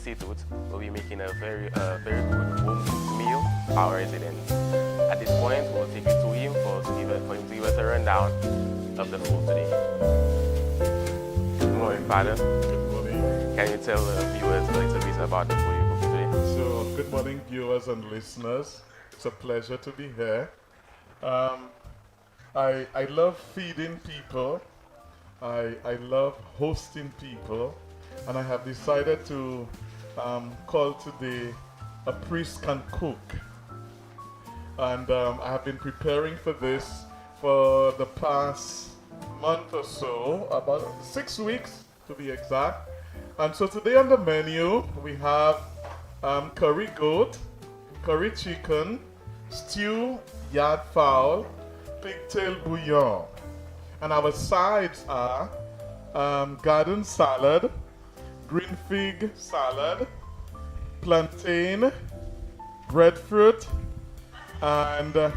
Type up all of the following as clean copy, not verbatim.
Institute, we'll be making a very good home meal for our residents. At this point, we'll take you to him for him to give us a rundown of the food today. Good morning, Father. Good morning. Can you tell the viewers a little bit about the food you're cooking today? So, good morning, viewers and listeners. It's a pleasure to be here. I love feeding people. I love hosting people. And I have decided to call today A Priest Can Cook. And I have been preparing for this for the past month or so, about 6 weeks to be exact. And so today on the menu we have curry goat, curry chicken, stew yard fowl, pigtail bouillon. And our sides are garden salad, green fig salad, plantain, breadfruit, and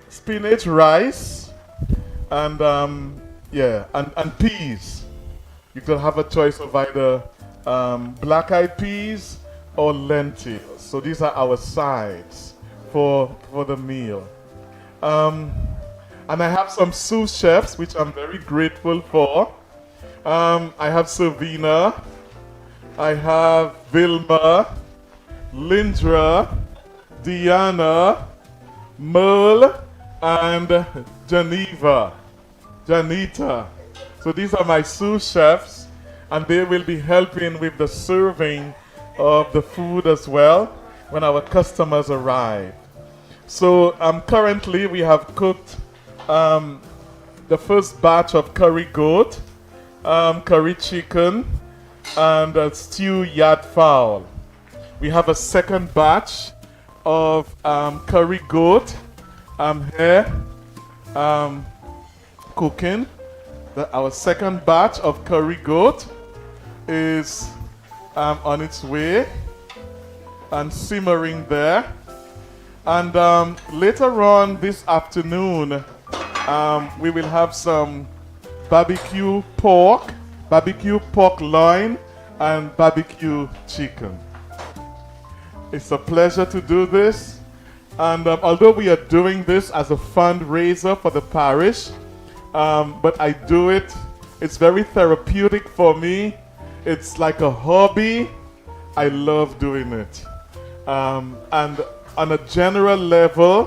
spinach rice, and and peas. You could have a choice of either black-eyed peas or lentils. So these are our sides for the meal. And I have some sous chefs, which I'm very grateful for. I have Savina, I have Vilma, Lindra, Diana, Merle, and Janita. So these are my sous chefs, and they will be helping with the serving of the food as well when our customers arrive. So currently we have cooked the first batch of curry goat, curry chicken, and stew yard fowl. We have a second batch of curry goat here cooking. Our second batch of curry goat is on its way and simmering there. And later on this afternoon, we will have some barbecue pork loin, and barbecue chicken. It's a pleasure to do this. And although we are doing this as a fundraiser for the parish, but I do it, it's very therapeutic for me. It's like a hobby. I love doing it. And on a general level,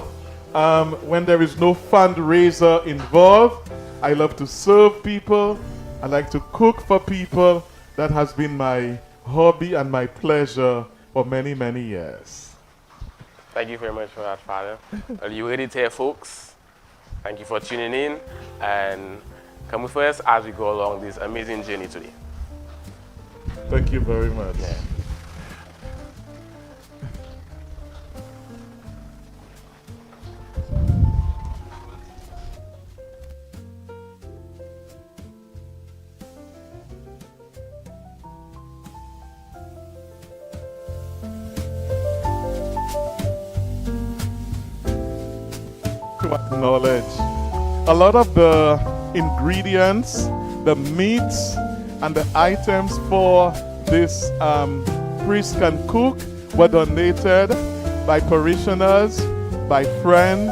when there is no fundraiser involved, I love to serve people. I like to cook for people. That has been my hobby and my pleasure for many, many years. Thank you very much for that, Father. Well, you heard it here, folks. Thank you for tuning in, and come with us as we go along this amazing journey today. Thank you very much. Yeah. To acknowledge a lot of the ingredients, the meats, and the items for this Priest Can Cook were donated by parishioners, by friends,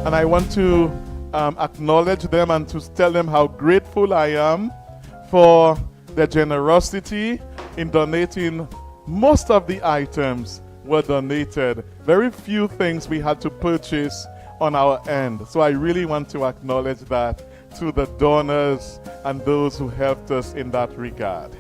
and I want to acknowledge them and to tell them how grateful I am for their generosity in donating. Most of the items were donated. Very few things we had to purchase on our end. So I really want to acknowledge that to the donors and those who helped us in that regard.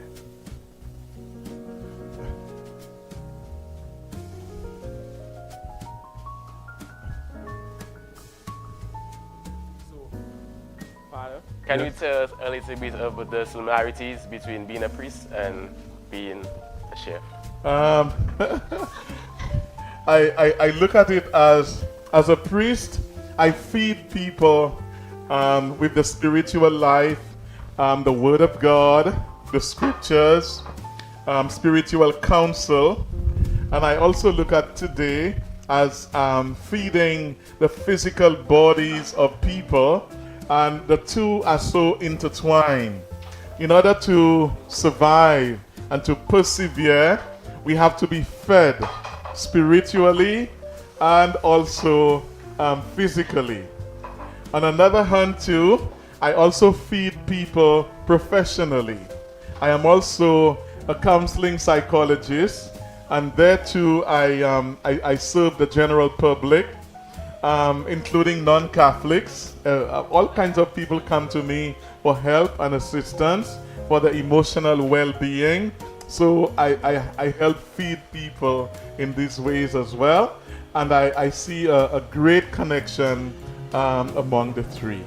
So, Father, can you tell us a little bit about the similarities between being a priest and being a chef? I look at it as a priest, I feed people with the spiritual life, the Word of God, the Scriptures, spiritual counsel. And I also look at today as feeding the physical bodies of people, and the two are so intertwined. in order to survive and to persevere, we have to be fed spiritually and also physically. On another hand too, I also feed people professionally. I am also a counseling psychologist, and there too I serve the general public, including non-Catholics. All kinds of people come to me for help and assistance for the emotional well-being. So I help feed people in these ways as well. And I see a great connection among the three.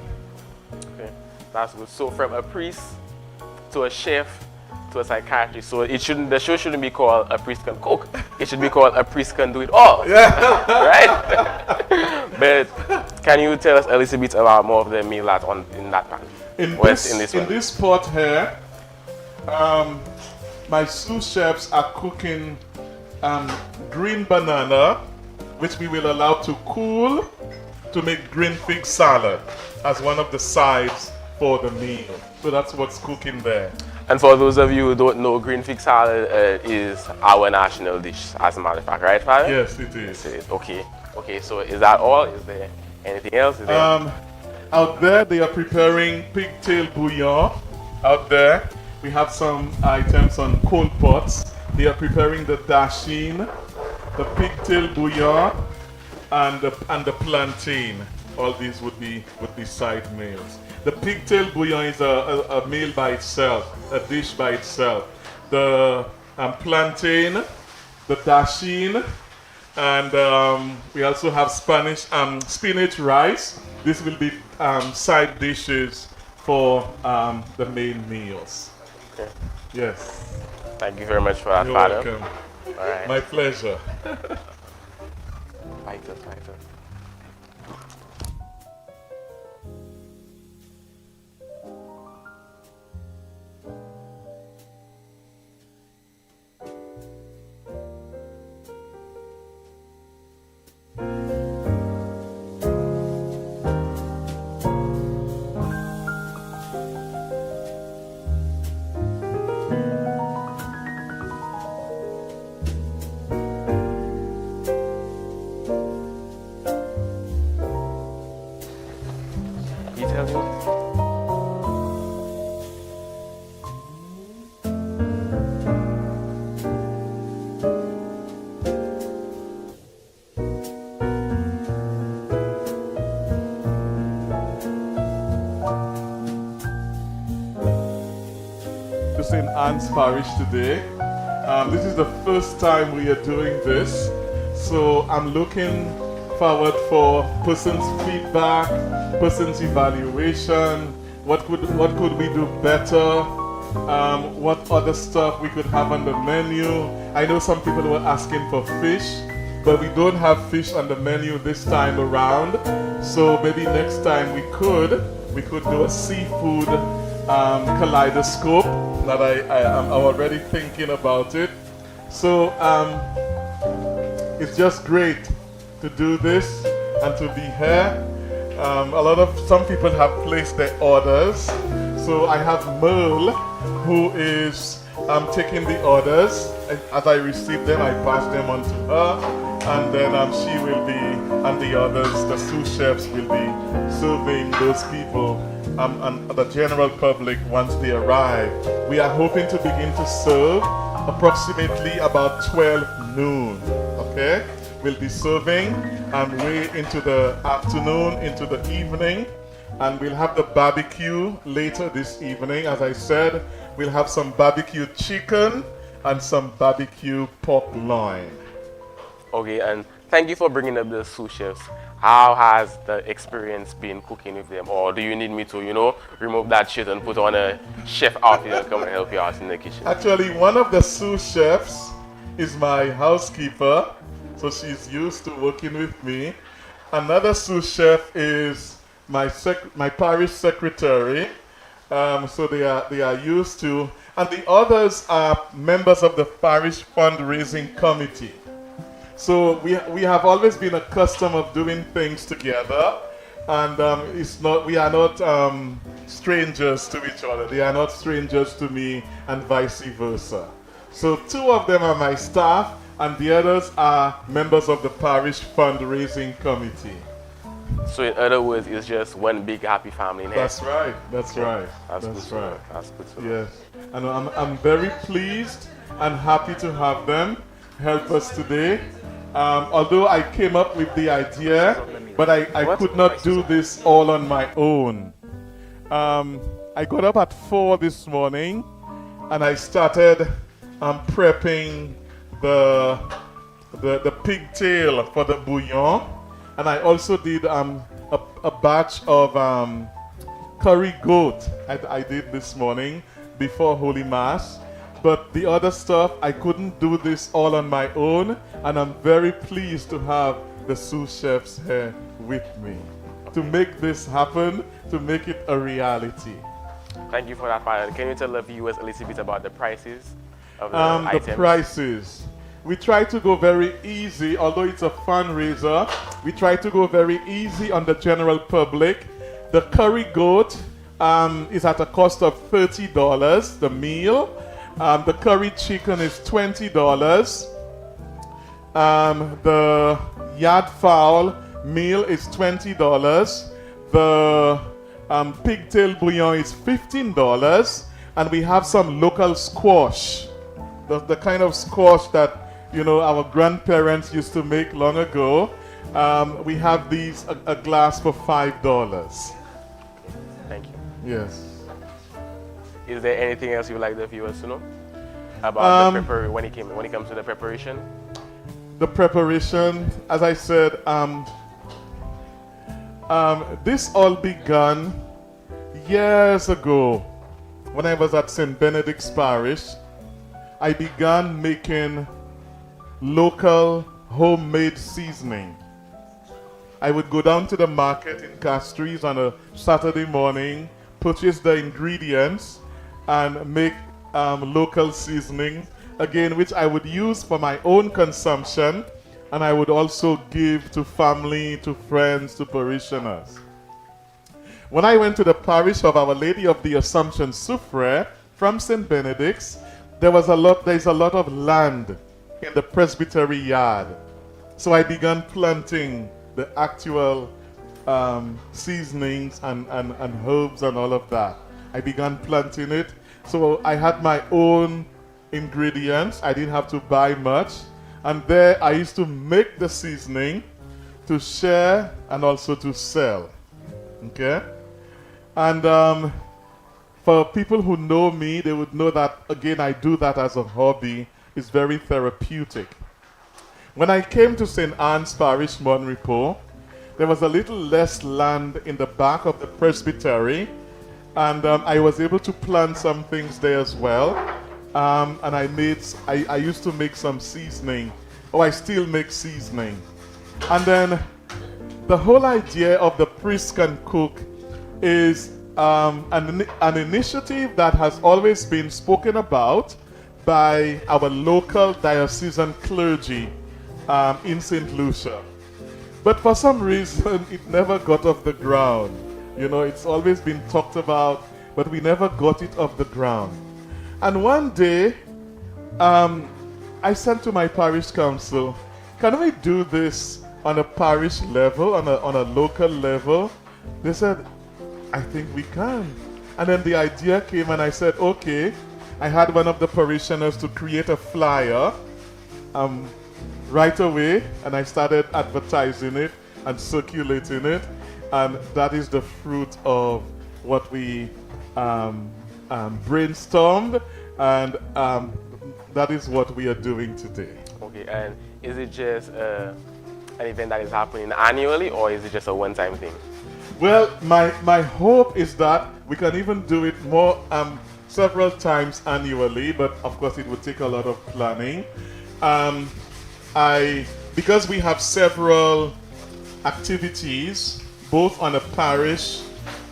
Okay, that's good. So from a priest to a chef to a psychiatrist, so the show shouldn't be called A Priest Can Cook. It should be called A Priest Can Do It All. Yeah. Right? But can you tell us a little bit about more of the meal that's in that pan? In this pot here, my sous chefs are cooking green banana, which we will allow to cool to make green fig salad as one of the sides for the meal. So that's what's cooking there. And for those of you who don't know, green fig salad is our national dish, as a matter of fact, right, Father? Yes, it is. It is. Okay. Okay, so is that all? Is there anything else? Is there... Out there, they are preparing pigtail bouillon. Out there, we have some items on coal pots. They are preparing the dasheen, the pigtail bouillon, and the plantain. All these would be side meals. The pigtail bouillon is a meal by itself, a dish by itself. The plantain, the dasheen, and we also have spinach rice. This will be side dishes for the main meals. Okay. Yes. Thank you very much for that, You're Father. welcome. All right. My pleasure. Fighter. St. Anne's Parish today. This is the first time we are doing this, so I'm looking forward for person's feedback, person's evaluation. What could we do better? What other stuff we could have on the menu? I know some people were asking for fish, but we don't have fish on the menu this time around. So maybe next time we could do a seafood kaleidoscope. That I'm already thinking about it. So it's just great to do this and to be here. Some people have placed their orders. So I have Merle who is taking the orders. As I receive them, I pass them on to her, and then she will be, and the others, the sous chefs will be serving those people and the general public once they arrive. We are hoping to begin to serve approximately about 12 noon. Okay? We'll be serving way into the afternoon, into the evening, and we'll have the barbecue later this evening. As I said, we'll have some barbecue chicken and some barbecue pork loin. Okay, and thank you for bringing up the sous chefs. How has the experience been cooking with them? Or do you need me to, remove that shit and put on a chef outfit and come and help you out in the kitchen? Actually, one of the sous chefs is my housekeeper, so she's used to working with me. Another sous chef is my parish secretary, so they are used to. And the others are members of the parish fundraising committee. So we have always been accustomed of doing things together. and we are not strangers to each other. They are not strangers to me, and vice versa. So 2 of them are my staff, and the others are members of the parish fundraising committee. So in other words, it's just one big happy family in here. That's right. That's right. That's That's good. right. That's good. To know. Yes, and I'm very pleased and happy to have them help us today. Although I came up with the idea, but I could not do this all on my own. I got up at 4 this morning, and I started prepping the pigtail for the bouillon, and I also did a batch of curry goat I did this morning before Holy Mass. But the other stuff, I couldn't do this all on my own, and I'm very pleased to have the sous chefs here with me to make this happen, to make it a reality. Thank you for that, Father. Can you tell the viewers a little bit about the prices of the items? The prices. We try to go very easy, although it's a fundraiser. We try to go very easy on the general public. The curry goat is at a cost of $30, the meal. The curry chicken is $20. The yard fowl meal is $20. The pigtail bouillon is $15. And we have some local squash. The kind of squash that, you know, our grandparents used to make long ago. We have these, a glass for $5. Thank you. Yes. Is there anything else you would like the viewers to know about the preparation when it comes to the preparation? The preparation, as I said, this all began years ago when I was at St. Benedict's Parish. I began making local homemade seasoning. I would go down to the market in Castries on a Saturday morning, purchase the ingredients, and make local seasoning, again, which I would use for my own consumption, and I would also give to family, to friends, to parishioners. When I went to the parish of Our Lady of the Assumption Soufrière from St. Benedict's, there's a lot of land in the presbytery yard. So I began planting the actual seasonings and herbs and all of that. I began planting it. So I had my own ingredients. I didn't have to buy much. And there I used to make the seasoning to share and also to sell. Okay? And for people who know me, they would know that, again, I do that as a hobby. It's very therapeutic. When I came to St. Anne's Parish, Monrepo, there was a little less land in the back of the presbytery, and I was able to plant some things there as well. And I used to make some seasoning. Oh, I still make seasoning. And then the whole idea of the priest can cook is an initiative that has always been spoken about by our local diocesan clergy in St. Lucia. But for some reason, it never got off the ground. You know, it's always been talked about, but we never got it off the ground. And one day, I said to my parish council, can we do this on a parish level, on a local level? They said, I think we can. And then the idea came and I said, okay. I had one of the parishioners to create a flyer right away, and I started advertising it and circulating it. And that is the fruit of what we brainstormed, and that is what we are doing today. Okay, and is it just an event that is happening annually, or is it just a one-time thing? Well, my hope is that we can even do it more several times annually, but of course it would take a lot of planning. Because we have several activities, both on a parish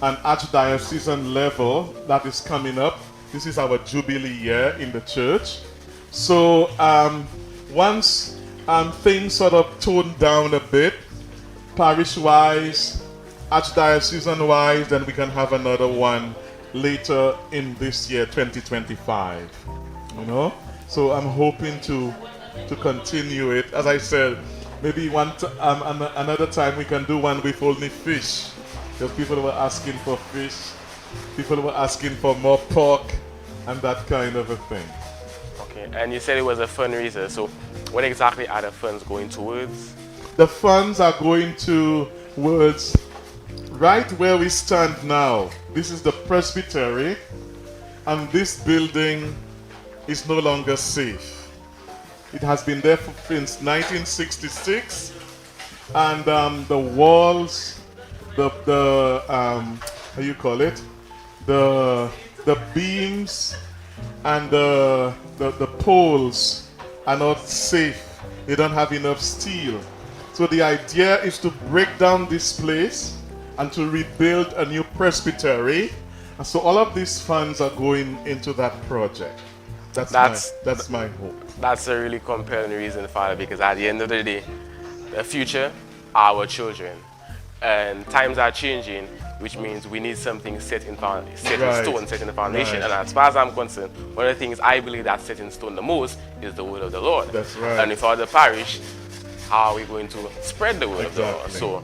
and archdiocesan level that is coming up. This is our Jubilee year in the church. So once things sort of tone down a bit, parish-wise, archdiocesan-wise, then we can have another one later in this year, 2025. You know? So I'm hoping to continue it. As I said, maybe another time we can do one with only fish. Because people were asking for fish, people were asking for more pork, and that kind of a thing. Okay, and you said it was a fundraiser, so what exactly are the funds going towards? The funds are going towards right where we stand now. This is the presbytery, and this building is no longer safe. It has been there since 1966, and the walls, how you call it, the beams and the poles are not safe. They don't have enough steel. So the idea is to break down this place and to rebuild a new presbytery. And so all of these funds are going into that project. That's my hope. That's a really compelling reason, Father, because at the end of the day, the future are our children. And times are changing, which means we need something set in stone, set in the foundation. Right. And as far as I'm concerned, one of the things I believe that's set in stone the most is the word of the Lord. That's right. And without the parish, how are we going to spread the word of the Lord? So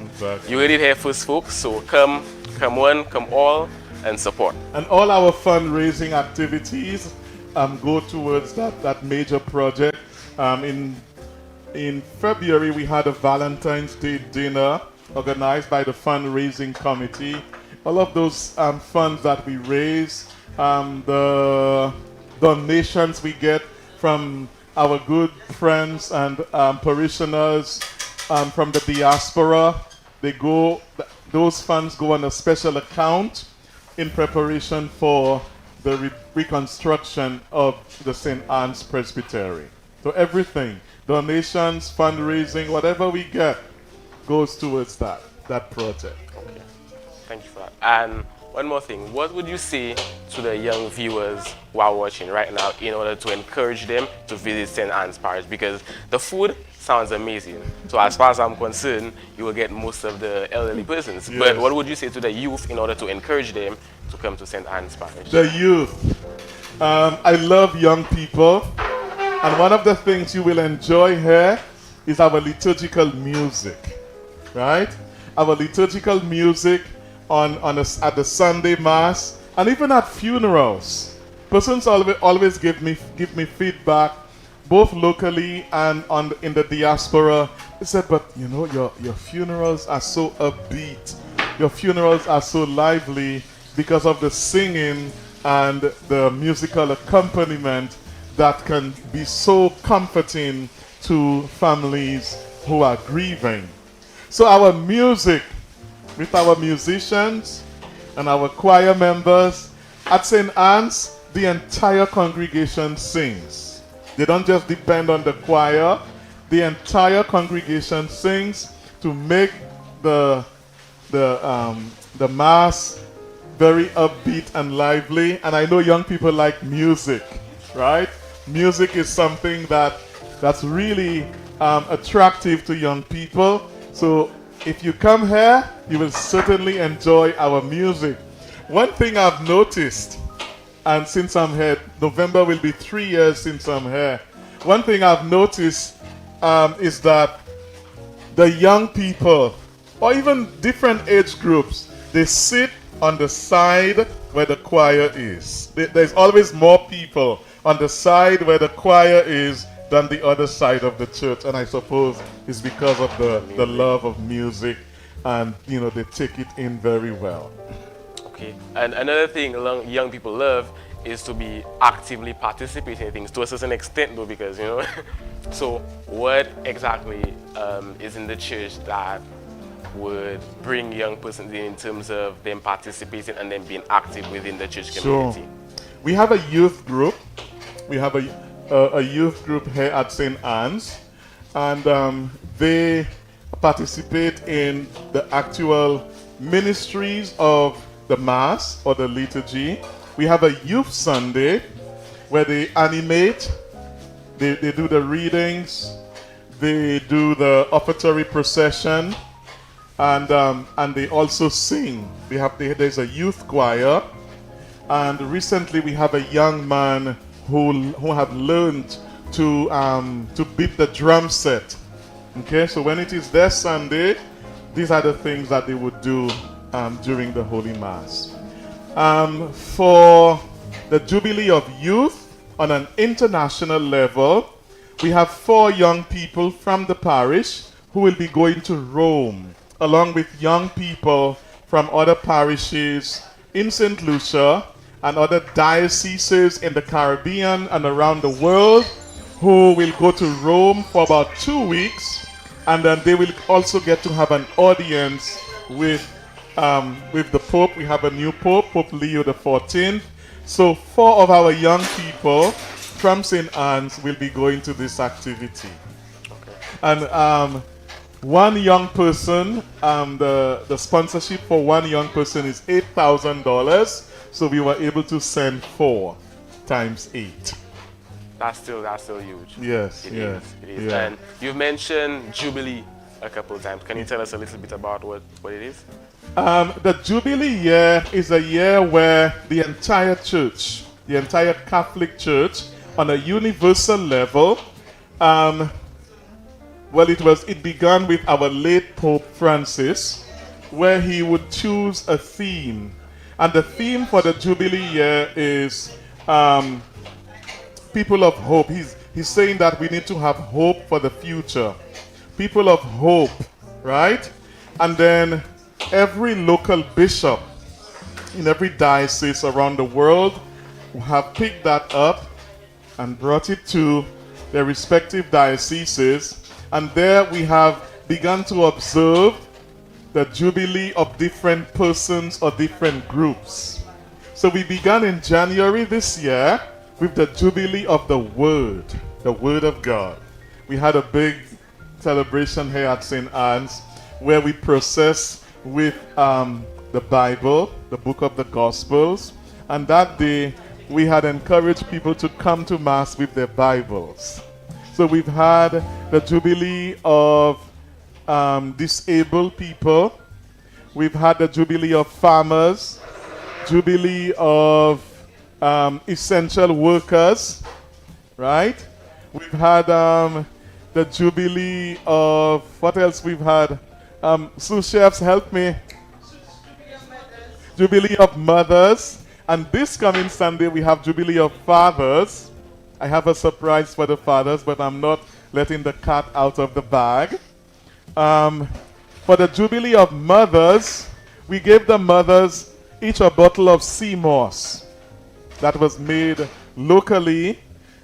you heard it here first, folks. So come one, come all, and support. And all our fundraising activities go towards that major project. In February, we had a Valentine's Day dinner organized by the fundraising committee. All of those funds that we raise, the donations we get from our good friends and parishioners from the diaspora, those funds go on a special account in preparation for the reconstruction of the St. Anne's Presbytery. So everything, donations, fundraising, whatever we get, goes towards that project. Okay, thank you for that. And one more thing, what would you say to the young viewers who are watching right now in order to encourage them to visit St. Anne's Parish? Because the food sounds amazing. So as far as I'm concerned, you will get most of the elderly persons. Yes. But what would you say to the youth in order to encourage them to come to St. Anne's Parish? The youth. I love young people. And one of the things you will enjoy here is our liturgical music. Right? Our liturgical music at the Sunday Mass, and even at funerals. Persons always give me feedback, both locally and in the diaspora. They said, but you know, your funerals are so upbeat. Your funerals are so lively because of the singing and the musical accompaniment that can be so comforting to families who are grieving. So our music, with our musicians and our choir members at St. Anne's, the entire congregation sings. They don't just depend on the choir. The entire congregation sings to make the Mass very upbeat and lively. And I know young people like music, right? Music is something that's really attractive to young people. So if you come here, you will certainly enjoy our music. One thing I've noticed, and since I'm here, November will be 3 years since I'm here. One thing I've noticed is that the young people, or even different age groups, they sit on the side where the choir is. There's always more people on the side where the choir is than the other side of the church, and I suppose it's because of the love of music, and you know, they take it in very well. Okay, and another thing young people love is to be actively participating in things to a certain extent, though, because you know. So what exactly is in the church that would bring young persons in terms of them participating and them being active within the church community? So we have a youth group. We have a youth group here at St. Anne's, and they participate in the actual ministries of the Mass or the liturgy. We have a youth Sunday where they animate, they do the readings, they do the offertory procession, and they also sing. There's a youth choir, and recently we have a young man who have learned to beat the drum set. Okay, so when it is their Sunday, these are the things that they would do during the Holy Mass. For the Jubilee of Youth on an international level, we have 4 young people from the parish who will be going to Rome, along with young people from other parishes in St. Lucia and other dioceses in the Caribbean and around the world, who will go to Rome for about 2 weeks, and then they will also get to have an audience with the Pope. We have a new Pope, Pope Leo XIV. So 4 of our young people from St. Anne's will be going to this activity. Okay. And one young person, the sponsorship for one young person is $8,000. So we were able to send 4 times 8. That's still huge. Yes, It yes, is. yeah. And you've mentioned Jubilee a couple of times. Can you tell us a little bit about what it is? The Jubilee year is a year where the entire church, the entire Catholic Church, on a universal level, it began with our late Pope Francis, where he would choose a theme. And the theme for the Jubilee year is people of hope. He's saying that we need to have hope for the future. People of hope, right? And then every local bishop in every diocese around the world have picked that up and brought it to their respective dioceses. And there we have begun to observe the Jubilee of different persons or different groups. So we began in January this year with the Jubilee of the Word of God. We had a big celebration here at St. Anne's where we process with the Bible, the book of the Gospels, and that day we had encouraged people to come to Mass with their Bibles. So we've had the Jubilee of disabled people, we've had the Jubilee of farmers, Jubilee of essential workers, right? We've had the Jubilee of, what else we've had? Sous chefs, help me. Jubilee of mothers. And this coming Sunday we have Jubilee of fathers. I have a surprise for the fathers, but I'm not letting the cat out of the bag. For the Jubilee of mothers, we gave the mothers each a bottle of sea moss that was made locally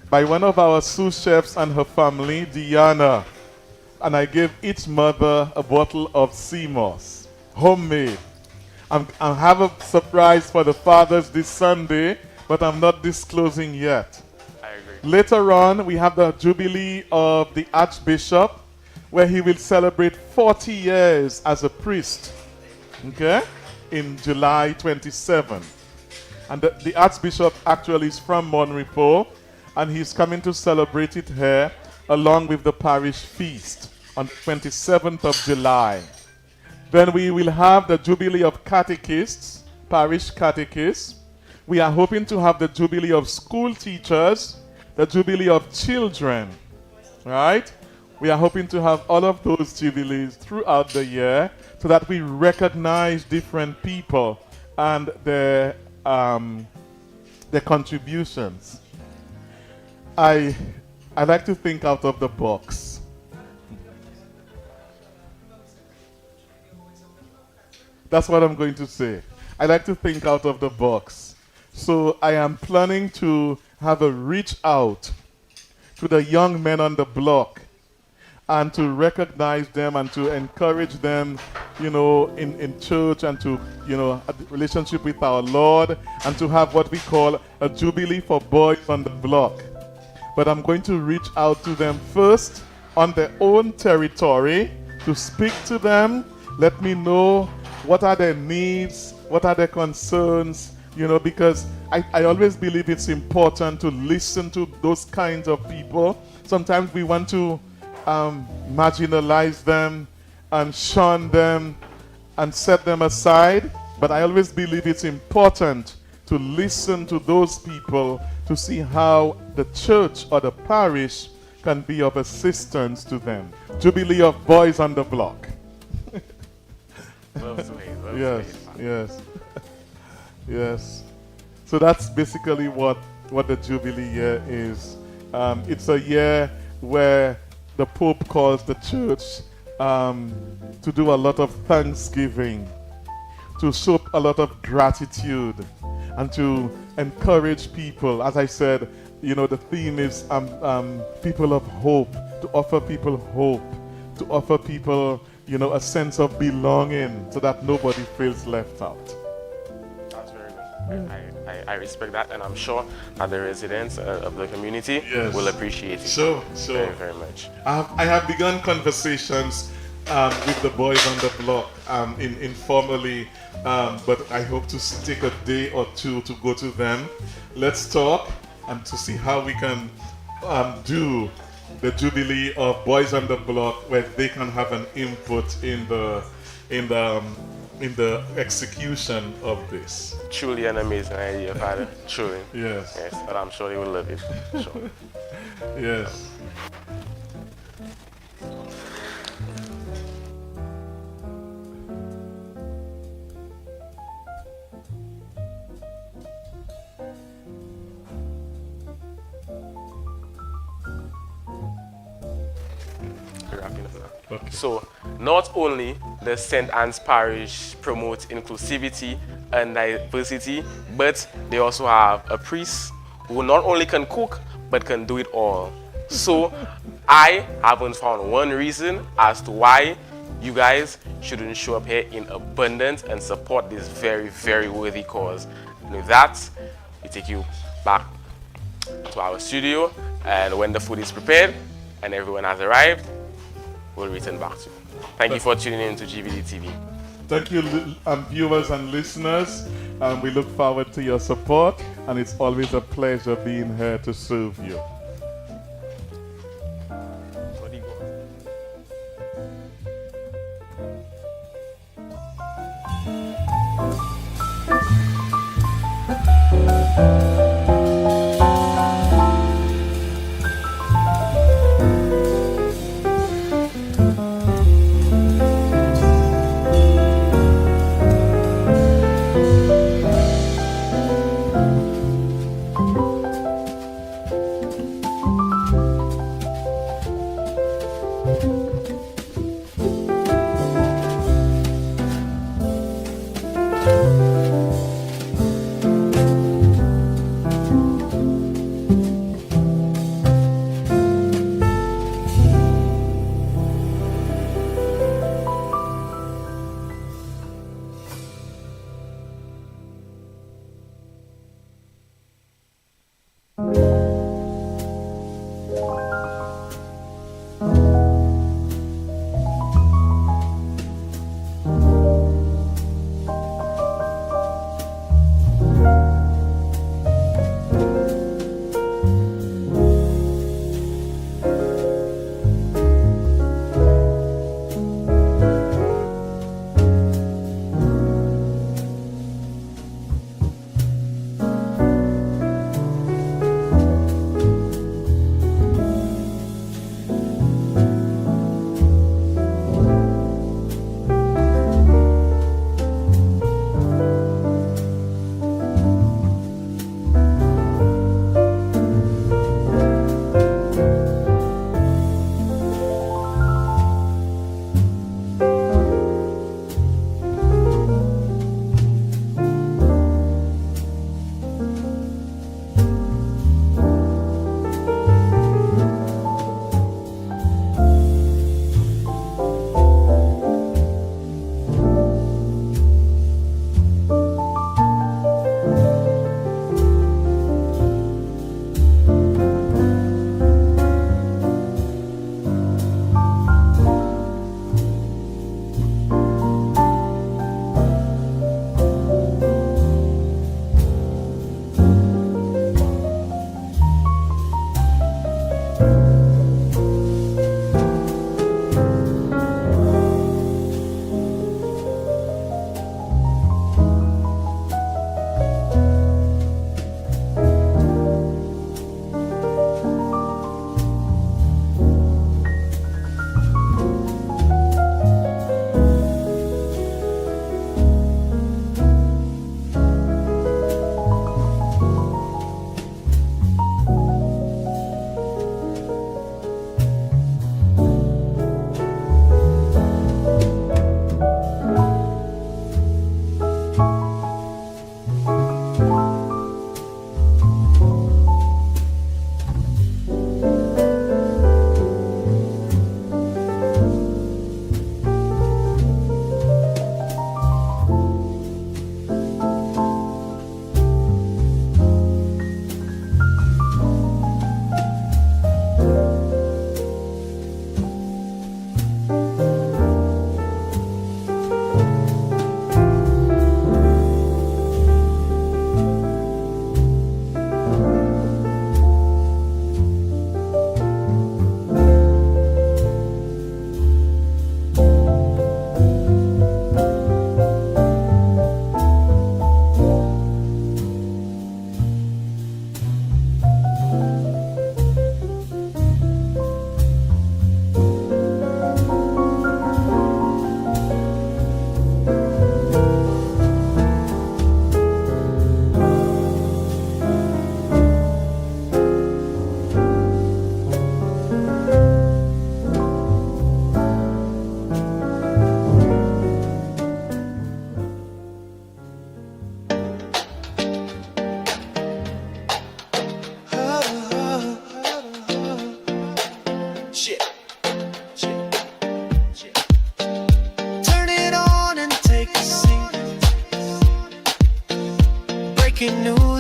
by one of our sous chefs and her family, Diana. And I gave each mother a bottle of sea moss, homemade. I have a surprise for the fathers this Sunday, but I'm not disclosing yet. I agree. Later on, we have the Jubilee of the Archbishop, where he will celebrate 40 years as a priest, okay, in July 27. And the Archbishop actually is from Monrepo, and he's coming to celebrate it here along with the parish feast on 27th of July. Then we will have the Jubilee of catechists, parish catechists. We are hoping to have the Jubilee of school teachers, the Jubilee of children, right? We are hoping to have all of those jubilees throughout the year so that we recognize different people and their contributions. I like to think out of the box. That's what I'm going to say. I like to think out of the box. So I am planning to have a reach out to the young men on the block and to recognize them and to encourage them, you know, in church, and to, you know, a relationship with our Lord, and to have what we call a Jubilee for boys on the block. But I'm going to reach out to them first on their own territory to speak to them, let me know what are their needs, what are their concerns, you know, because I always believe it's important to listen to those kinds of people. Sometimes we want to marginalize them and shun them and set them aside. But I always believe it's important to listen to those people to see how the church or the parish can be of assistance to them. Jubilee of Boys on the Block. Love to hate, love to Yes, hate. yes, yes. So that's basically what the Jubilee year is. It's a year where the Pope calls the church to do a lot of thanksgiving, to show a lot of gratitude, and to encourage people. As I said, the theme is people of hope, to offer people hope, to offer people, a sense of belonging so that nobody feels left out. That's very good. I respect that, and I'm sure that the residents of the community Yes. will appreciate it Sure. very, very much. I have begun conversations with the boys on the block informally, but I hope to take a day or two to go to them. Let's talk and to see how we can do the Jubilee of Boys on the Block, where they can have an input in the execution of this. Truly an amazing idea, Father. Truly. Yes. Yes, but I'm sure they will love it. Sure. Yes. We're wrapping up now. Okay. So, not only does St. Anne's Parish promote inclusivity and diversity, but they also have a priest who not only can cook, but can do it all. So, I haven't found one reason as to why you guys shouldn't show up here in abundance and support this very, very worthy cause. And with that, we take you back to our studio, and when the food is prepared and everyone has arrived, we'll return back to you. Thank you for tuning in to GBD TV. Thank you, viewers and listeners. We look forward to your support, and it's always a pleasure being here to serve you. What do you go?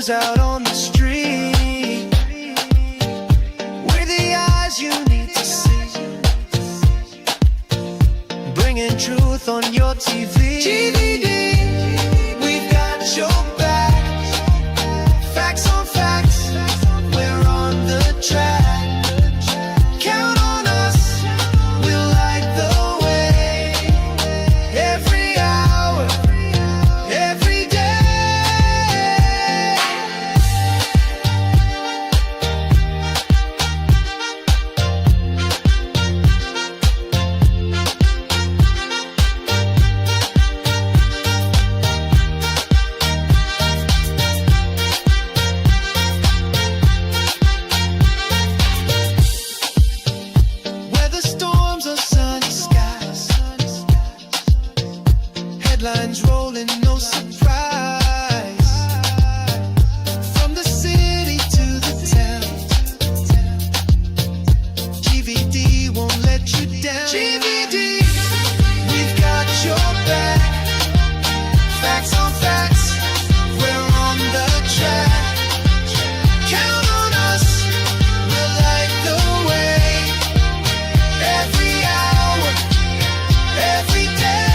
News out on the street. We're the eyes you need to see, bringing truth on your TV. GVD, we've got your back. Facts on facts, we're on the track. Count on us, we'll light the way. Every hour, every day. Weather storms or sunny skies, headlines rolling, no surprise. From the city to the town, GVD won't let you down. GVD, we've got your back. Facts on facts, we're on the track. Count on us, we'll light the way. Every hour, every day.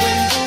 When the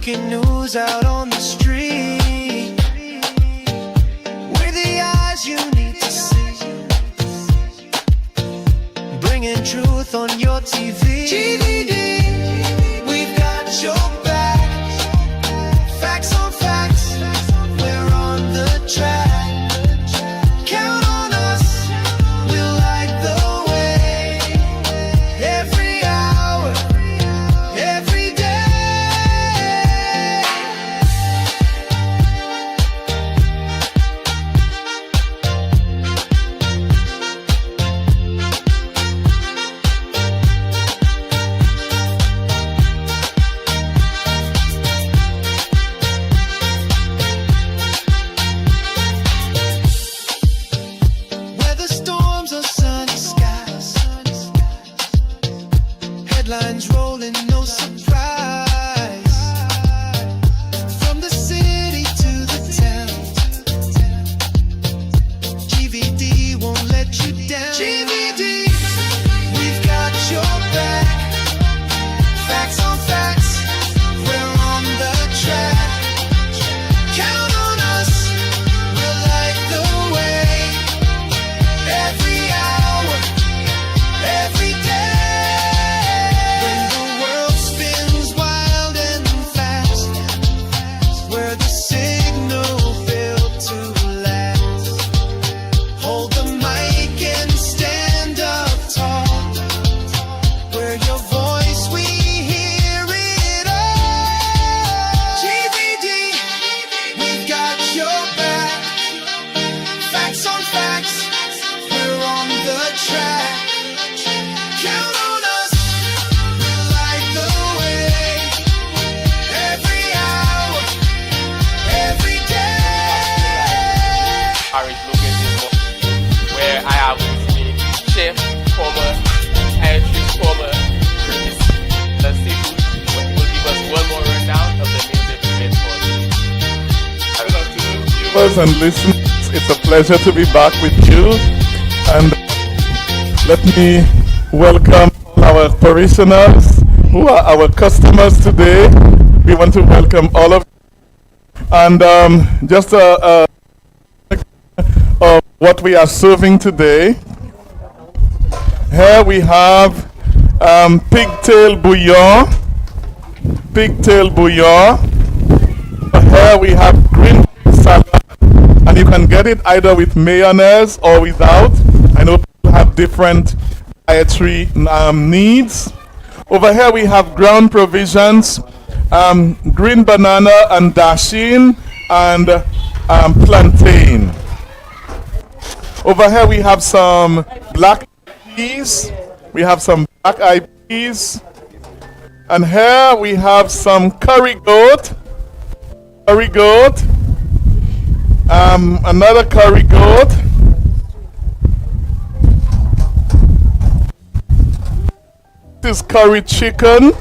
breaking news out on the street. We're the eyes you need to see, bringing truth on your TV. GVD, we've got your back. Facts on facts, we're on the track. Count on us, we'll light the way. Every hour, every day. Weather storms or sunny skies, headlines rolling, no surprise. From the city to the town, GVD won't let you down. GVD, we've got your back. Facts on facts, we're on the track. Count on us, we'll light the way. Every hour, every day. When the world spins wild and fast, we're the signal built to last. Hold the mic and stand up tall. We're your voice, we hear it all. GVD, we've got your back. Facts on facts, we're on the track. Count on us, we'll light the way. Every hour, every day. Parish location where I have with me chef, former actress, former Chris, the Sous, will give us one more rundown of the meals they prepared for us. Good afternoon, viewers and listeners. It's a pleasure to be back with you. And let me welcome all our parishioners who are our customers today. We want to welcome all of you. And just of what we are serving today. Here we have pigtail bouillon. Pigtail bouillon. Here we have green salad. And you can get it either with mayonnaise or without. I know people have different dietary needs. Over here we have ground provisions, green banana and dasheen and plantain. Over here we have some black peas. We have some black eyed peas. And here we have some curry goat. Curry goat. Another curry goat. This is curry chicken.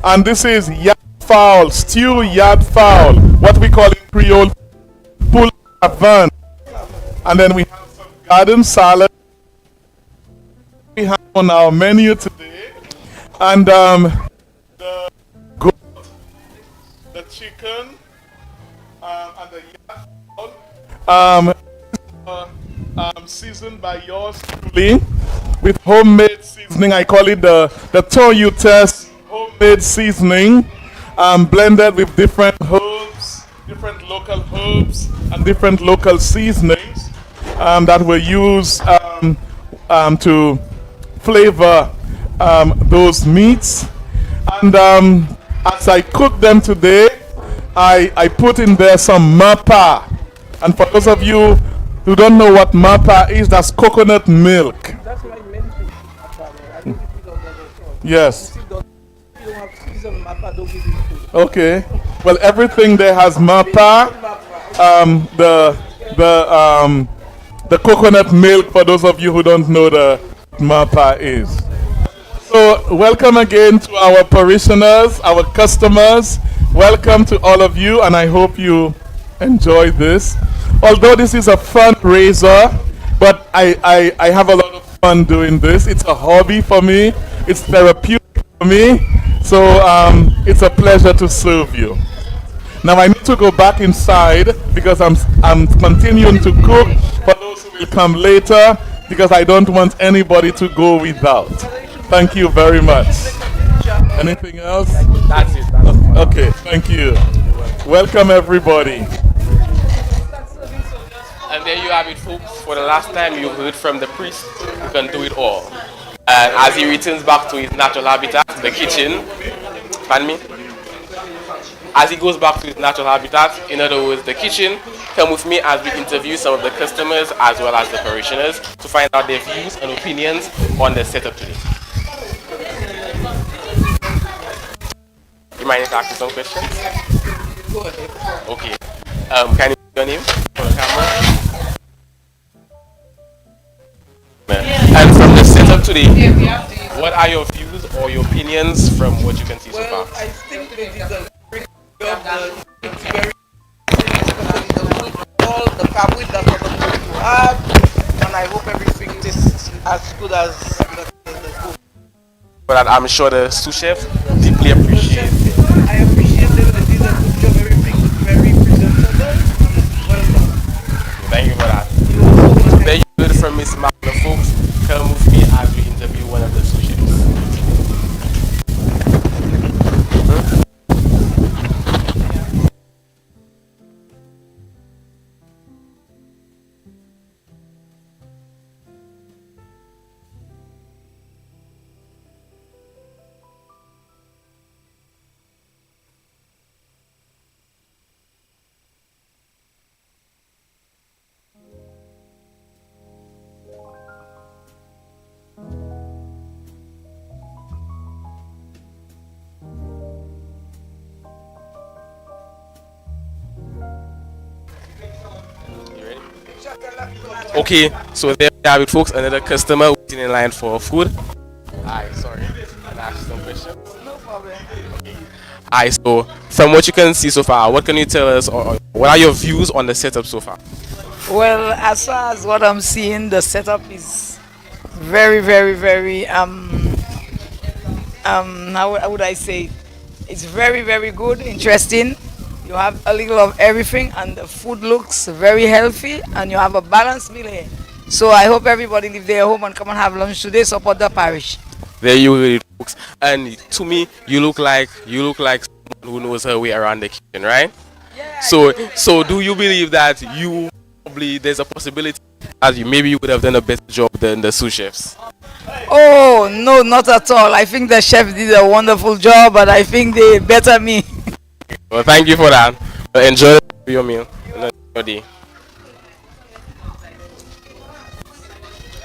And this is yard fowl, stew yard fowl. What we call in Creole, poule avant. And then we have some garden salad. We have on our menu today. And the goat, the chicken, and the yard fowl, seasoned by yours truly with homemade seasoning. I call it the Ton-Utes homemade seasoning, blended with different herbs, different local herbs, and different local seasonings that were used to flavor those meats. And as I cook them today, I put in there some mapa. And for those of you who don't know what mapa is, that's coconut milk. That's why many things mapa. I think if you don't know the Yes. if you don't have season mapa, don't give you food. Okay. Well, everything there has mapa. The coconut milk, for those of you who don't know the mapa is. So welcome again to our parishioners, our customers. Welcome to all of you, and I hope you enjoy this. Although this is a fundraiser, but I have a lot of fun doing this. It's a hobby for me. It's therapeutic for me. So it's a pleasure to serve you. Now I need to go back inside because I'm continuing to cook for those who will come later because I don't want anybody to go without. Thank you very much. Anything else? That's it. Okay, thank you. Welcome everybody. And there you have it, folks. For the last time you heard from the priest, you can do it all. And as he returns back to his natural habitat, the kitchen, pardon me, as he goes back to his natural habitat, in other words, the kitchen, come with me as we interview some of the customers as well as the parishioners to find out their views and opinions on the setup today. You mind if I ask you some questions? Go ahead. Okay. Can you put your name for the camera? And from the setup today, what are your views or your opinions from what you can see so Well, far? I think they did a great job. It's very all the fabric that we're going to have, and I hope everything is as good as the food. But I'm sure the sous chef deeply appreciate it. I appreciate them. They did a good job. Everything is very presentable. Well done. Thank you for that. There you heard from Miss Mark, the folks. Come with me as we interview one of the sous chefs. You ready? Okay, so there we have it, folks. Another customer waiting in line for food. Hi, sorry. Can I ask you some questions? No problem. Hi, so from what you can see so far, what can you tell us, or what are your views on the setup so far? Well, as far as what I'm seeing, the setup is very, very, very how would I say? It's very, very good, interesting. You have a little of everything, and the food looks very healthy, and you have a balanced meal here. So I hope everybody leave their home and come and have lunch today. Support the parish. There you heard it, folks. And to me, you look like someone who knows her way around the kitchen, right? Yeah. So do you believe that you probably there's a possibility that you would have done a better job than the sous chefs? Oh no, not at all. I think the chef did a wonderful job, but I think they better me. Well, thank you for that. Enjoy your meal. Enjoy your day.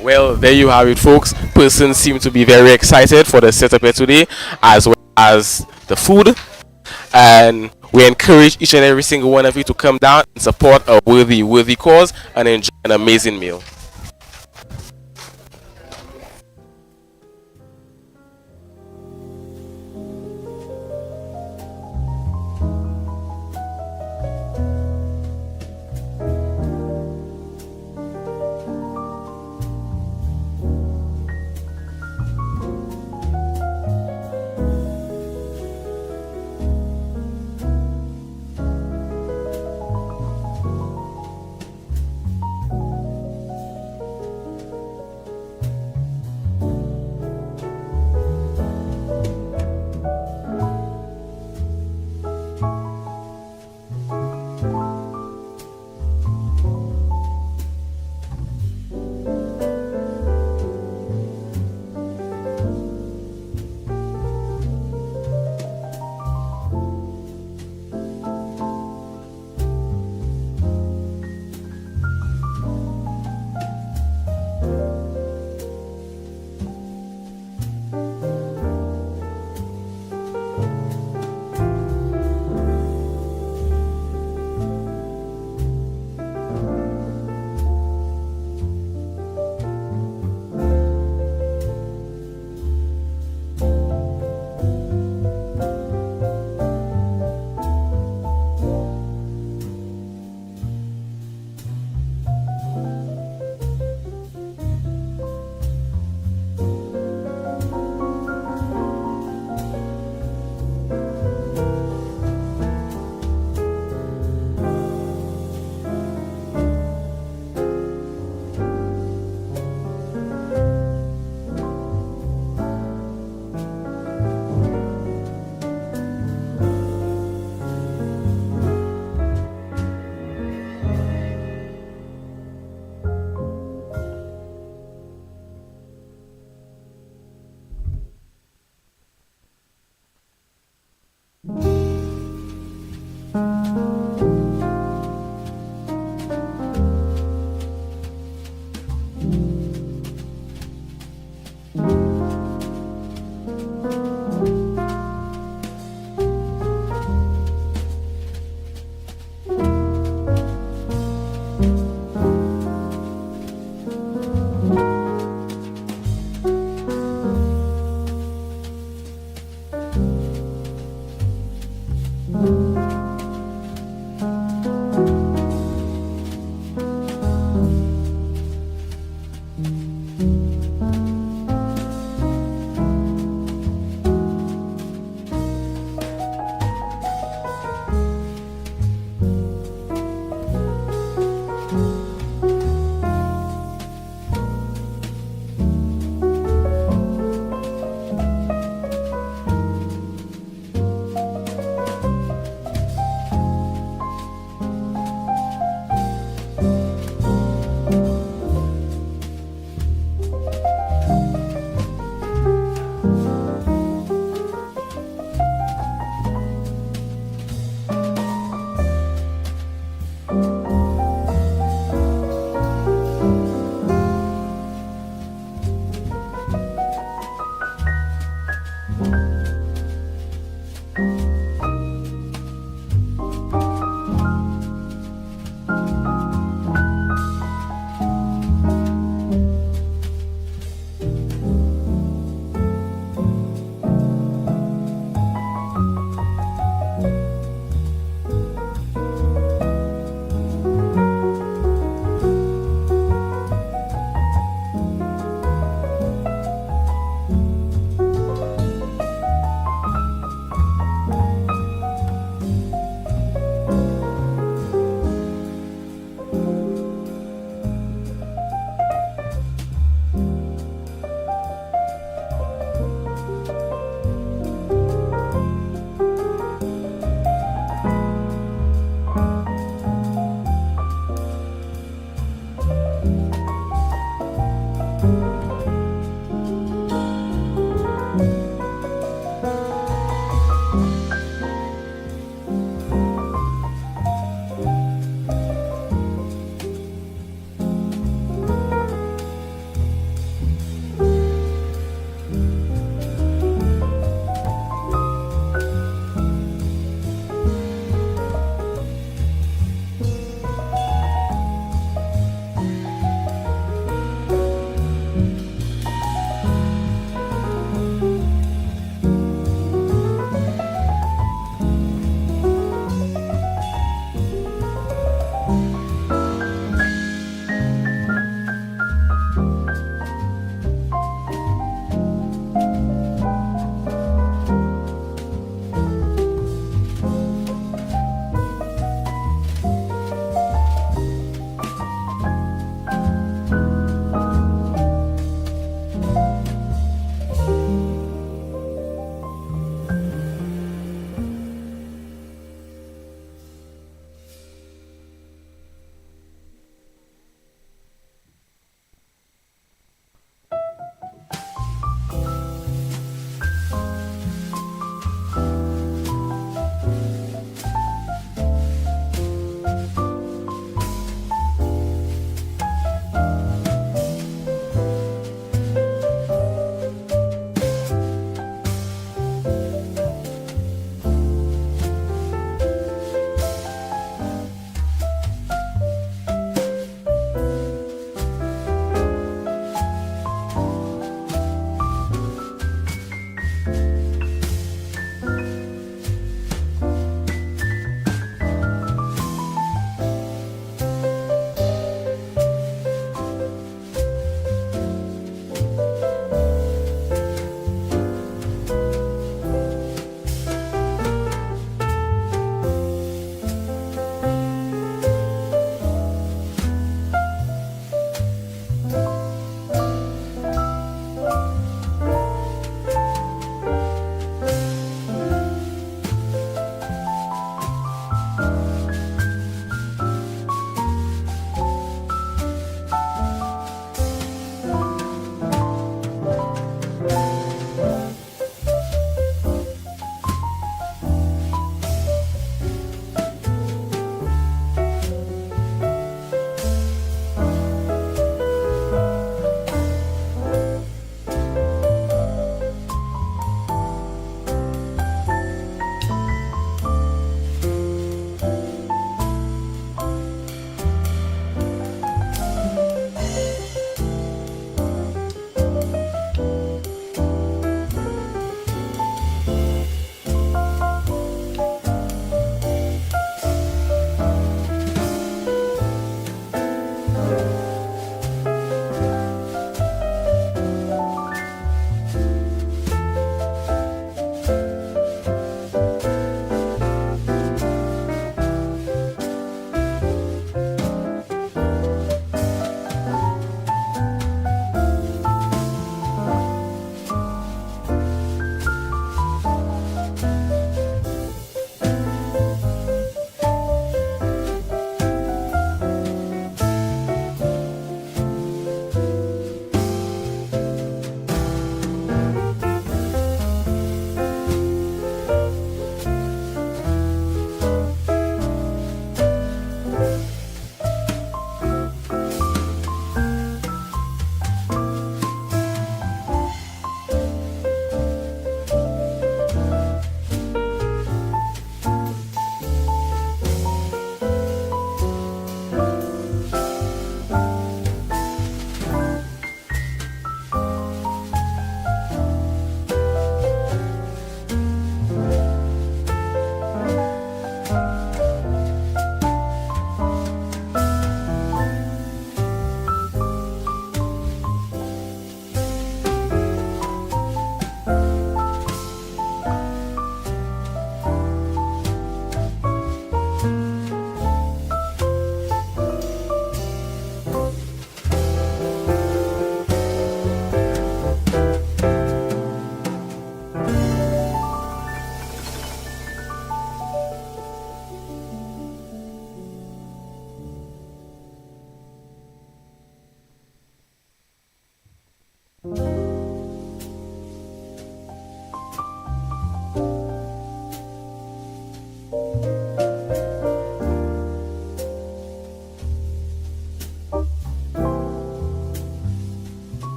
Well, there you have it, folks. Persons seem to be very excited for the setup here today, as well as the food. And we encourage each and every single one of you to come down and support a worthy cause and enjoy an amazing meal.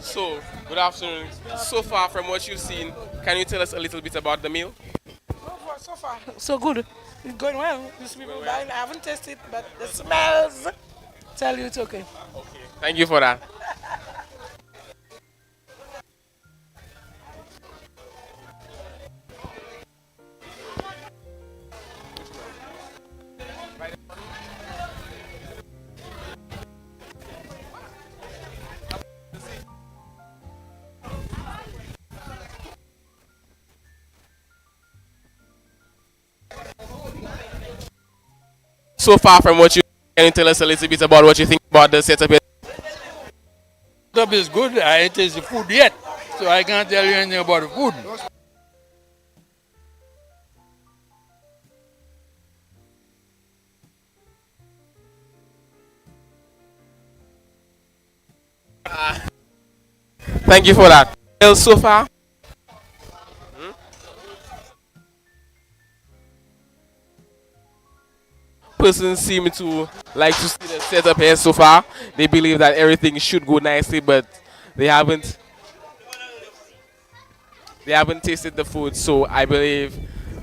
So, good afternoon. So far from what you've seen, can you tell us a little bit about the meal? So far, so good. It's going well. These people buying. I haven't tasted, but the smells tell you it's okay. Okay. Thank you for that. So far from what you can you tell us a little bit about what you think about the setup here? Setup is good. I ain't tasted the food yet, so I can't tell you anything about the food. Thank you for that. Well, so far, persons seem to like to see the setup here so far. They believe that everything should go nicely, but they haven't they haven't tasted the food. So I believe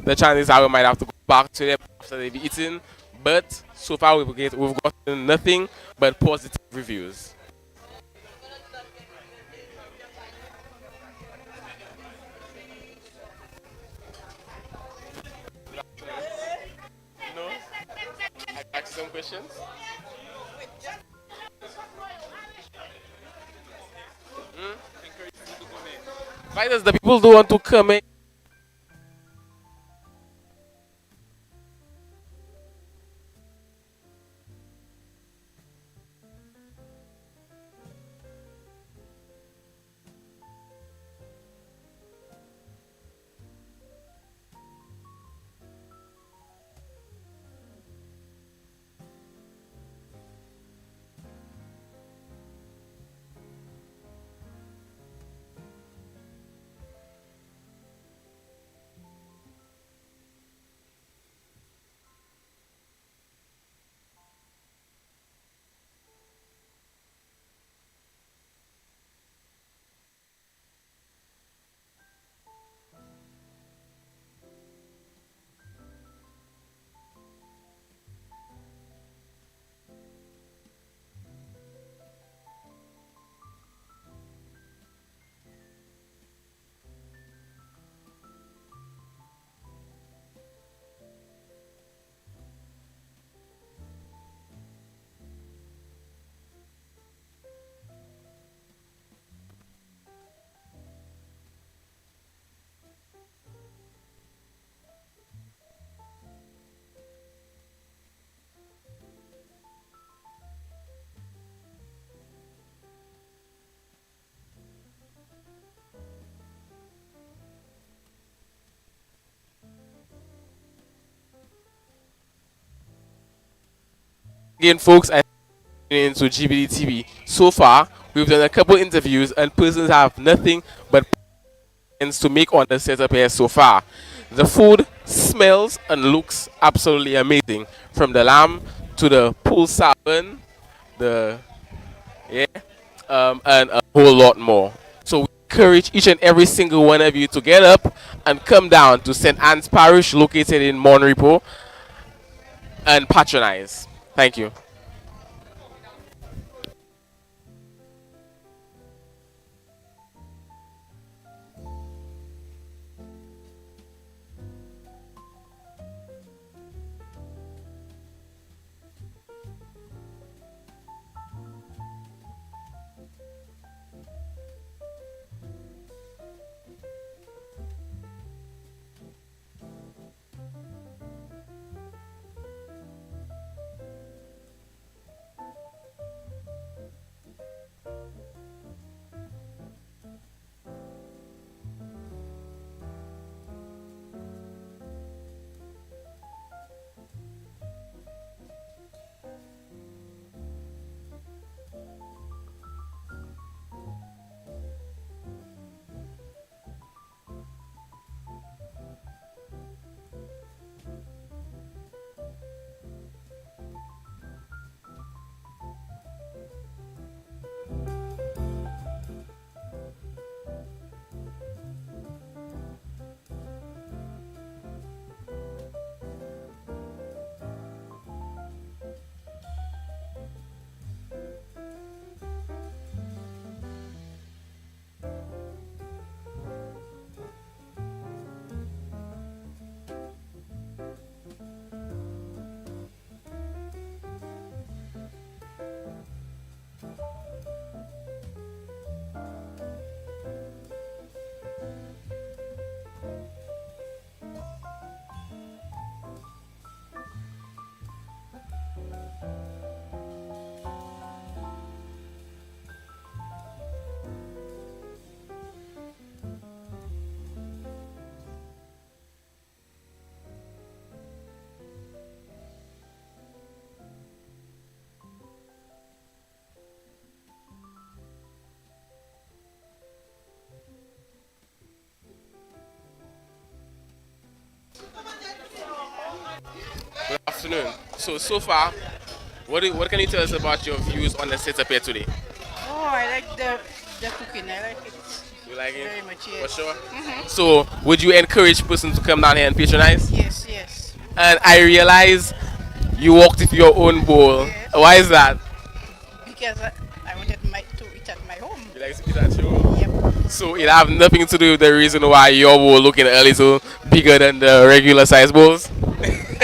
the chances are we might have to go back to them after they've eaten. But so far we've gotten nothing but positive reviews. No, I asked some questions. Why does the people do want to come in? Again, folks, I into Jubilee TV. So far, we've done a couple interviews, and persons have nothing but plans to make on the setup here so far. The food smells and looks absolutely amazing, from the lamb to the pulled salmon, the yeah, and a whole lot more. So we encourage each and every single one of you to get up and come down to St. Anne's Parish, located in Monrepo, and patronize. Thank you. afternoon. So far, what can you tell us about your views on the setup here today? Oh, I like the cooking. I like it You like it? very much. For Yes. sure. So, would you encourage person to come down here and patronize? Yes. Yes. And I realize you walked with your own bowl. Yes. Why is that? Because I wanted to eat at my home. You like to eat at your home? Yep. So it have nothing to do with the reason why your bowl looking a little bigger than the regular size bowls.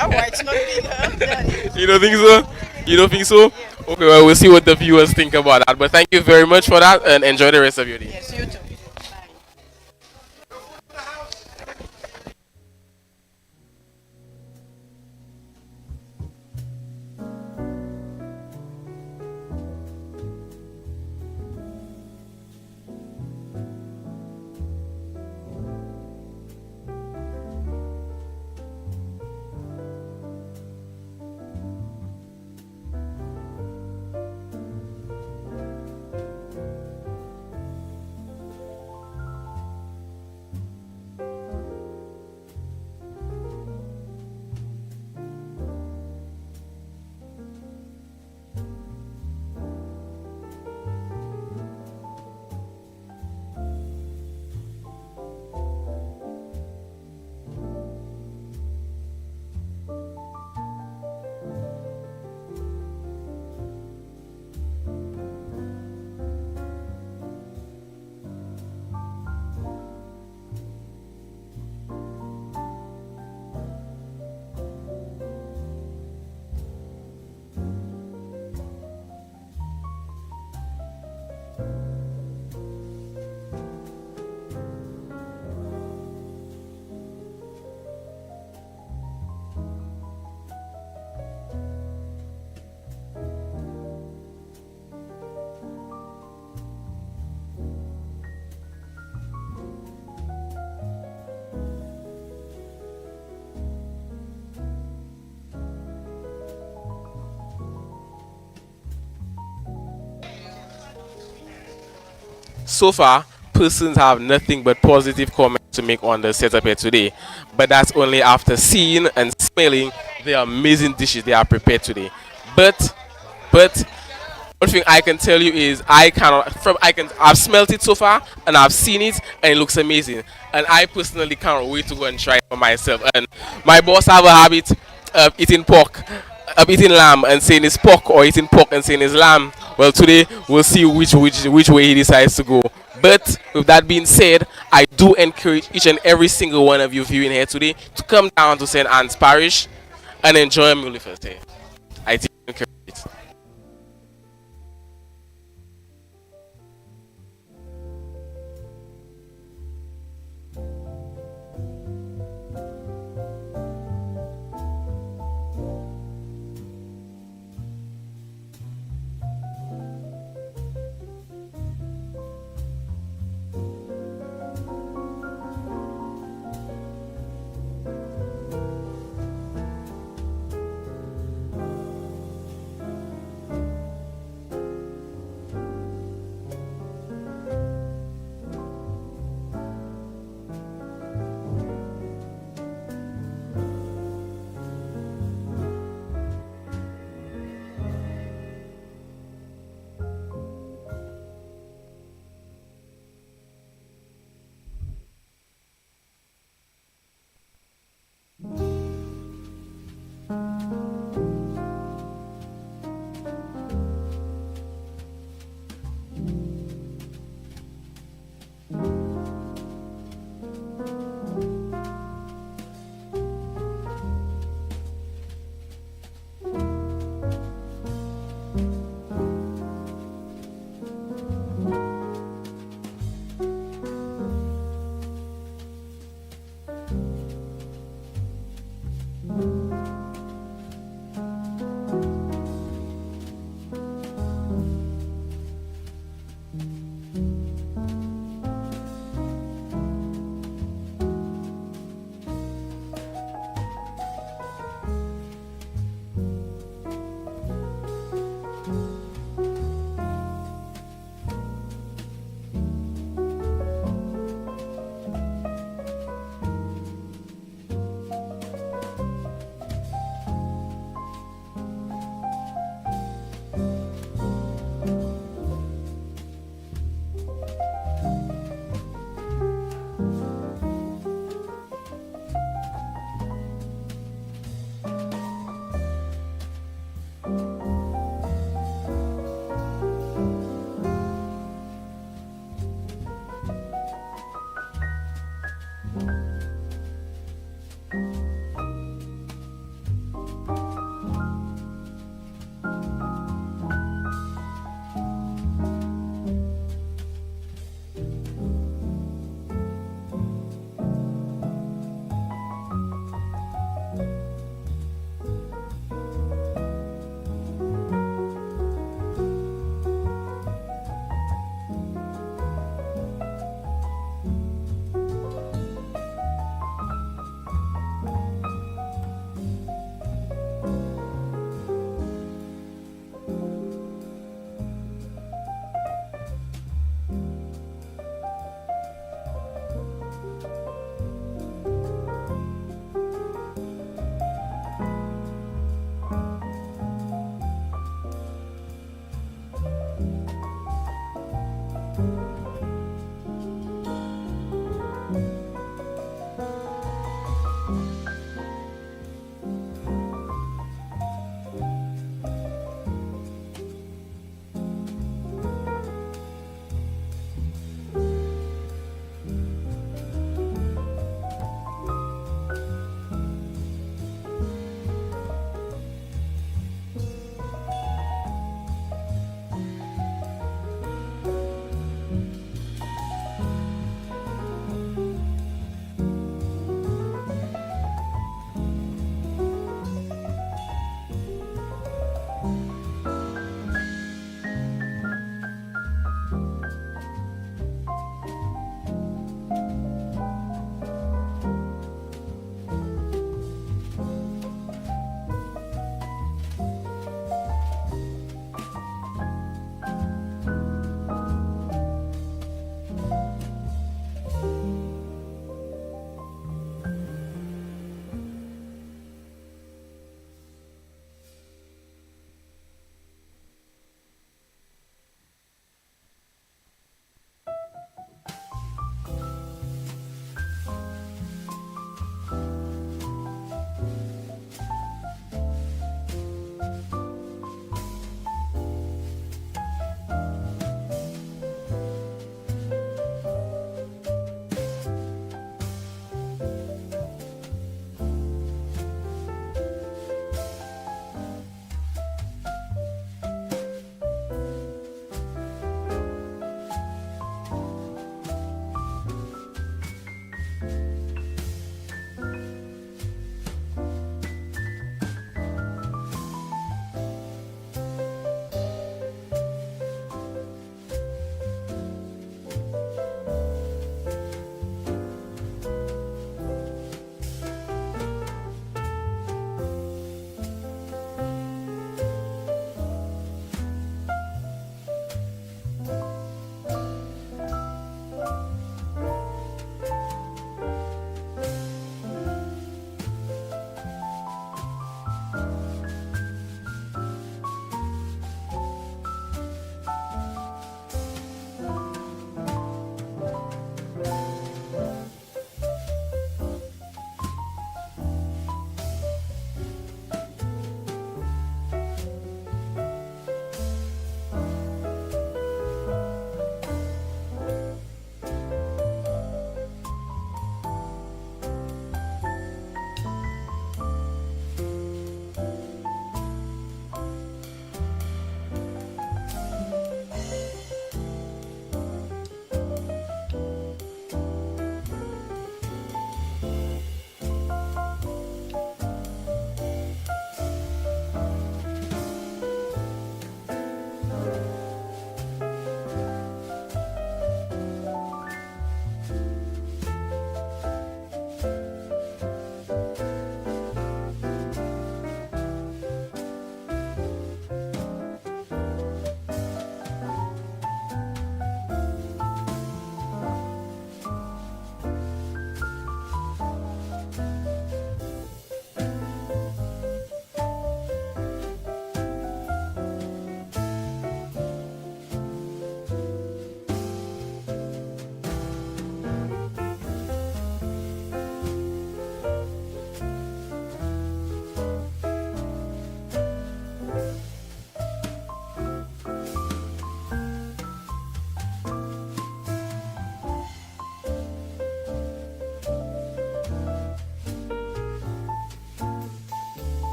Oh, why it's not bigger than it. You don't think so? You don't think so? Okay, well we'll see what the viewers think about that. But thank you very much for that and enjoy the rest of your day. Yes, you too. Bye. So far, persons have nothing but positive comments to make on the setup here today. But that's only after seeing and smelling the amazing dishes they are prepared today. But one thing I can tell you is I've smelt it so far and I've seen it and it looks amazing. And I personally can't wait to go and try it for myself. And my boss have a habit of eating eating lamb and saying it's pork, or eating pork and saying it's lamb. Well, today we'll see which way he decides to go. But with that being said, I do encourage each and every single one of you viewing here today to come down to St. Anne's Parish and enjoy a meal with us here. I do encourage it.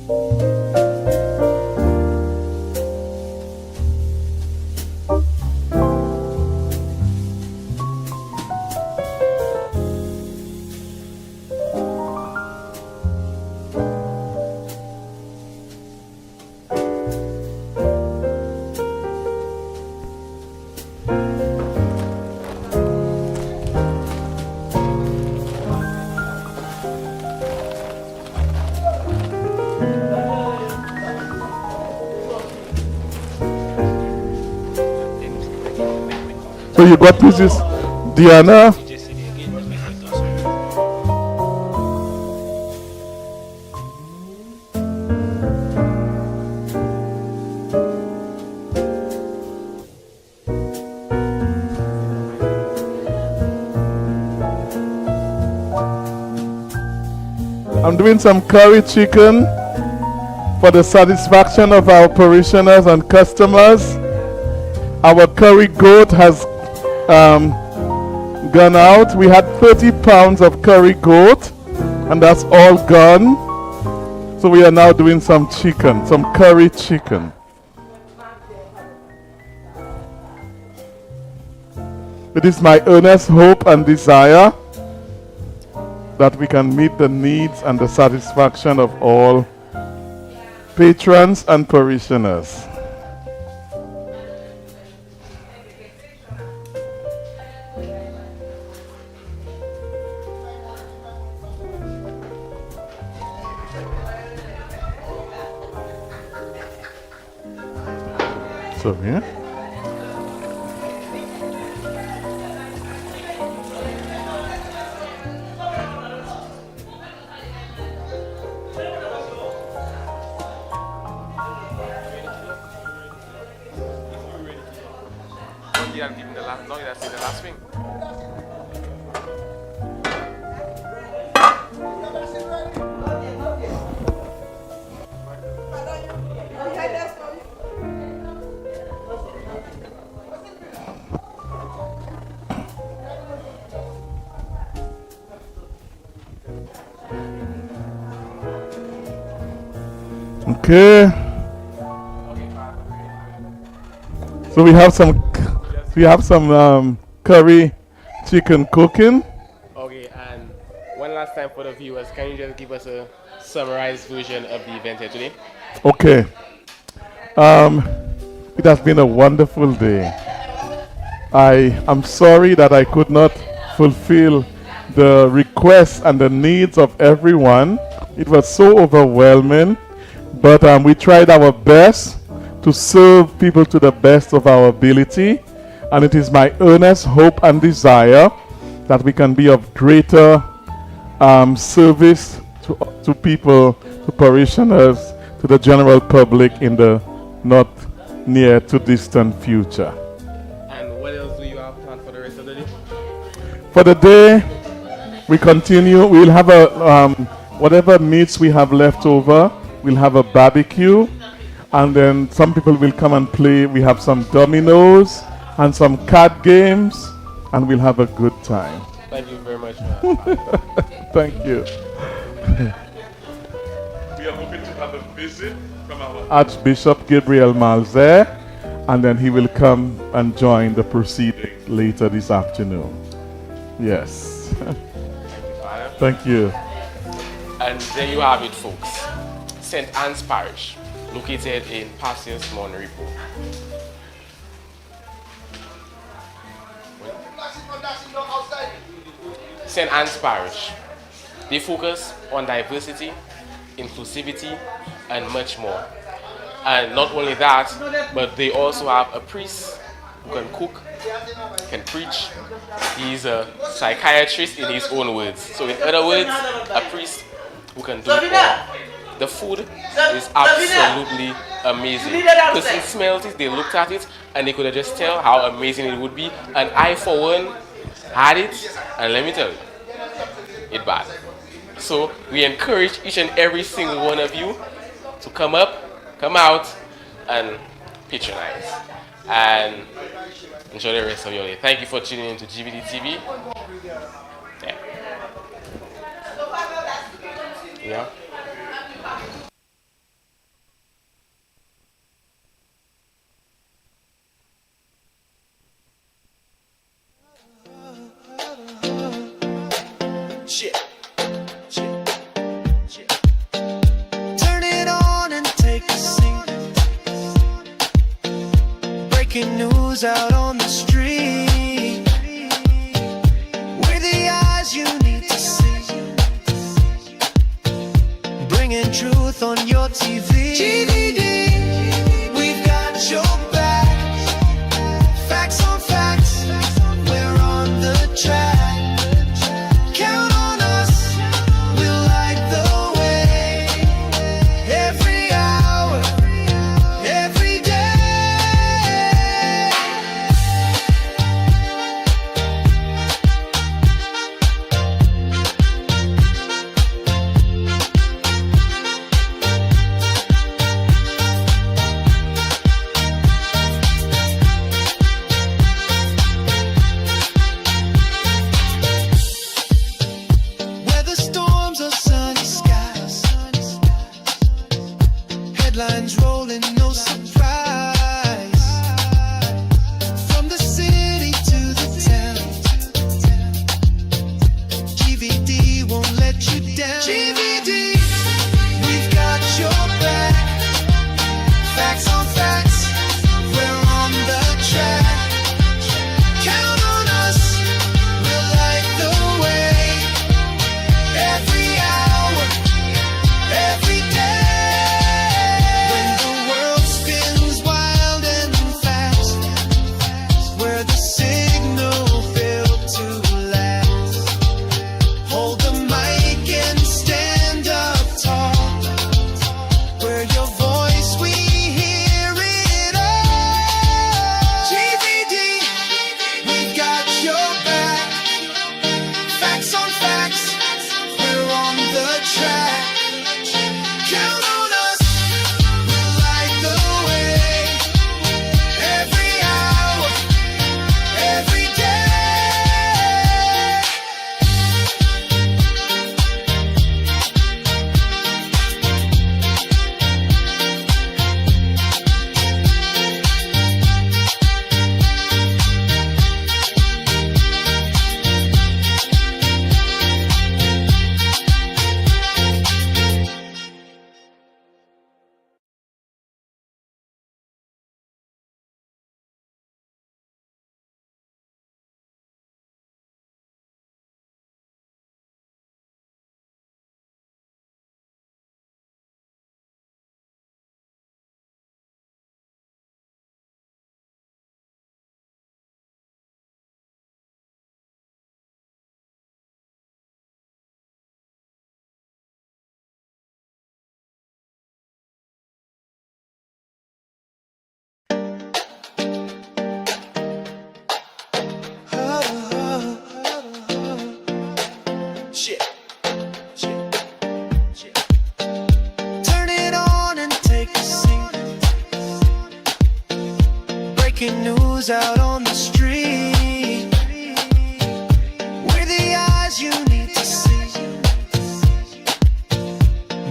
So you got Mrs. Diana. I'm doing some curry chicken for the satisfaction of our parishioners and customers. Our curry goat has gone out. We had 30 pounds of curry goat, and that's all gone. So we are now doing some chicken, some curry chicken. It is my earnest hope and desire that we can meet the needs and the satisfaction of all patrons and parishioners. So, yeah. No, that's in the last thing. Okay. So we have some curry chicken cooking. Okay, and one last time for the viewers, can you just give us a summarized version of the event here today? Okay. It has been a wonderful day. I am sorry that I could not fulfill the requests and the needs of everyone. It was so overwhelming, but we tried our best to serve people to the best of our ability, and it is my earnest hope and desire that we can be of greater service to people, to parishioners, to the general public in the not near to distant future. And what else do you have planned for the rest of the day? For the day, we continue. We'll have a whatever meats we have left over, we'll have a barbecue, and then some people will come and play. We have some dominoes and some card games, and we'll have a good time. Thank you very much. Thank you. We are hoping to have a visit from our Archbishop Gabriel Malzer, and then he will come and join the proceedings later this afternoon. Yes. Thank you. And there you have it, folks. St. Anne's Parish, located in Passius Monrepo. St. Anne's Parish. They focus on diversity, inclusivity, and much more. And not only that, but they also have a priest who can cook, can preach. He's a psychiatrist in his own words. So in other words, a priest who can do it all. The food is absolutely amazing. The person smelled it, they looked at it, and they could just tell how amazing it would be. And I, for one, had it, and let me tell you, it's bad. So we encourage each and every single one of you to come out, and patronize. And enjoy the rest of your day. Thank you for tuning in to Jubilee TV. Yeah. Turn it on and take a seat. Breaking news out on the street. We're the eyes you need to see. Bringing truth on your TV. GVD, we've got your back. Facts on facts, we're on the track. Count on us, we'll light the way. Every hour, every day. Weather storms or sunny skies. Headlines rolling, no surprise. From the city to the town. GVD won't let you down. GVD, we've got your back. Facts on facts, we're on the track. Count on us, we'll light the way. Every hour, every day. When the world spins wild and fast, we're the signal built to last. Hold the mic and stand up tall. We're your voice, we hear it all. GVD, we've got your back. Facts on facts, we're on the track. Count on us, we'll light the way. Every hour, every day. Turn it on and take a seat. Breaking news out on the street. We're the eyes you need to see.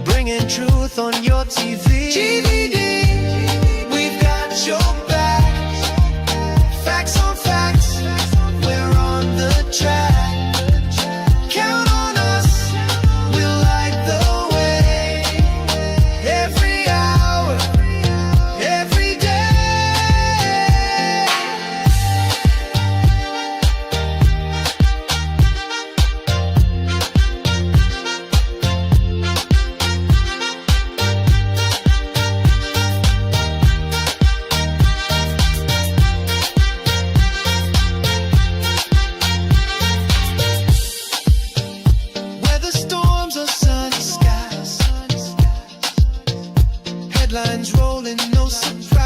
Bringing truth on your TV. GVD, we've got your back. Facts on facts, we're on the track. Count on us, we'll light the way. Every hour, every day. Weather storms or sunny skies. Headlines rolling, no surprise.